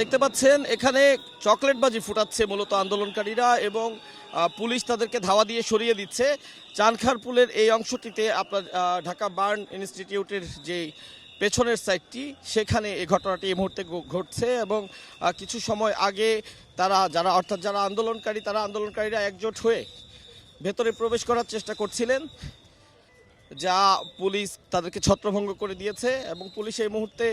দেখতে পাচ্ছেন এখানে চকলেটবাজি ফুটাচ্ছে মূলত আন্দোলনকারীরা এবং পুলিশ তাদেরকে ধাওয়া দিয়ে সরিয়ে দিচ্ছে। চানখারপুলের এই অংশটিতে আপনার ঢাকা বার্ন ইনস্টিটিউটের যে পেছনের সাইডটি সেখানে এই ঘটনাটি এই মুহূর্তে ঘটছে এবং কিছু সময় আগে যারা আন্দোলনকারীরা একজোট হয়ে ভেতরে প্রবেশ করার চেষ্টা করছিলেন, যা পুলিশ তাদেরকে ছত্রভঙ্গ করে দিয়েছে এবং পুলিশ এই মুহূর্তে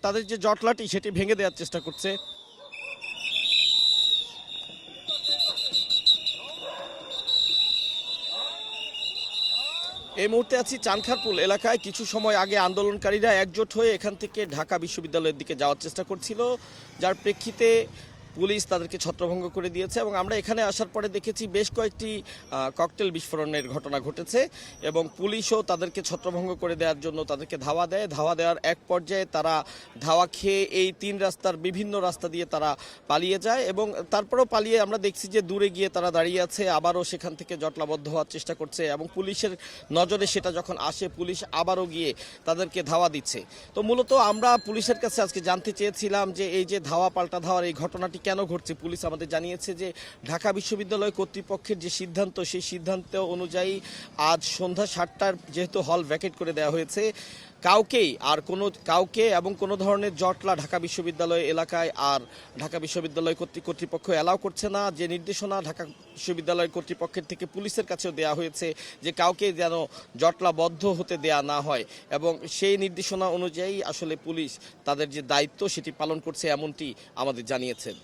তাদের যে জটলাটি সেটি ভেঙে দেওয়ার চেষ্টা করছে। এই মুহূর্তে আছি চানখারপুল এলাকায়। কিছু সময় আগে আন্দোলনকারীরা একজোট হয়ে এখান থেকে ঢাকা বিশ্ববিদ্যালয়ের দিকে যাওয়ার চেষ্টা করছিল, যার প্রেক্ষিতে পুলিশ তাদেরকে ছত্রভঙ্গ করে দিয়েছে এবং আমরা এখানে আসার পরে দেখেছি বেশ কয়েকটি ককটেল বিস্ফোরণের ঘটনা ঘটেছে এবং পুলিশও তাদেরকে ছত্রভঙ্গ করে দেওয়ার জন্য তাদেরকে ধাওয়া দেওয়ার এক পর্যায়ে তারা ধাওয়া খেয়ে এই তিন রাস্তার বিভিন্ন রাস্তা দিয়ে তারা পালিয়ে যায় এবং তারপরেও পালিয়ে আমরা দেখছি যে দূরে গিয়ে তারা দাঁড়িয়ে আছে, আবারও সেখান থেকে জটলাবদ্ধ হওয়ার চেষ্টা করছে এবং পুলিশের নজরে সেটা যখন আসে পুলিশ আবারও গিয়ে তাদেরকে ধাওয়া দিচ্ছে। তো মূলত আমরা পুলিশের কাছে আজকে জানতে চেয়েছিলাম যে এই যে ধাওয়া পাল্টা ধাওয়ার এই ঘটনাটি কেন ঘটছে। পুলিশ আমাদের জানিয়েছে যে ঢাকা বিশ্ববিদ্যালয় কর্তৃপক্ষের যে সিদ্ধান্ত, সেই সিদ্ধান্ত অনুযায়ী আজ সন্ধ্যা 7টার যেহেতু হল ভ্যাকেট করে দেওয়া হয়েছে, কাউকে এবং কোনো ধরনের জটলা ঢাকা বিশ্ববিদ্যালয় এলাকায় আর ঢাকা বিশ্ববিদ্যালয় কর্তৃপক্ষ অ্যালাউ করছে না। যে নির্দেশনা ঢাকা বিশ্ববিদ্যালয় কর্তৃপক্ষের থেকে পুলিশের কাছেও দেওয়া হয়েছে যে কাউকে যেন জটলাবদ্ধ হতে দেয়া না হয় এবং সেই নির্দেশনা অনুযায়ী আসলে পুলিশ তাদের যে দায়িত্ব সেটি পালন করছে এমনটি আমাদের জানিয়েছেন।